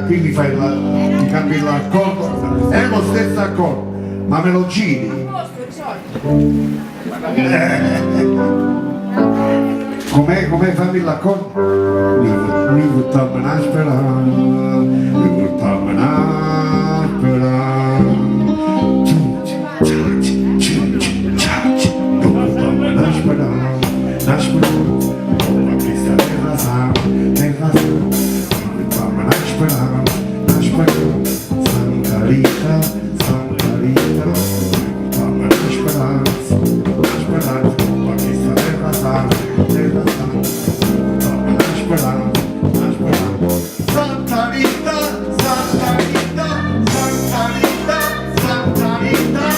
Qui mi fai mi cambi l'accordo, è lo stesso accordo, ma me lo giri. Com'è fammi l'accordo? Mi buttammo una speranza, mi buttammo una speranza, una speranza, ma questa terra sa, Santa Rita, Santa Rita, fammi una speranza, ma che sta terra santa, fammi una speranza, Santa Rita, Santa Rita, Santa Rita, Santa Rita.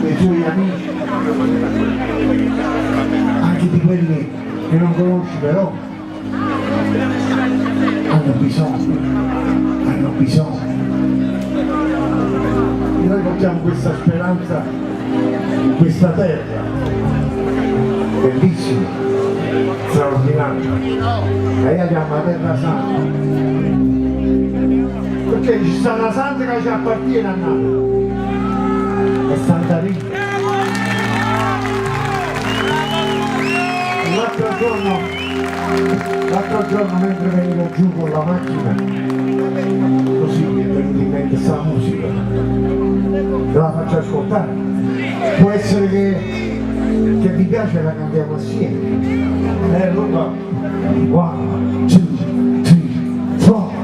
Dei tuoi amici, anche di quelli che non conosci, però hanno bisogno. Noi portiamo questa speranza in questa terra bellissima, straordinaria, e io chiamo la terra santa, perché ci sta una santa che ci appartiene a noi. È Santa Rita. L'altro giorno mentre venivo giù con la macchina, così mi è venuta in mente questa musica, te la faccio ascoltare. Può essere che vi piace e la cantiamo assieme. Allora, 1, 2, 3, 4.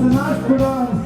Una speranza,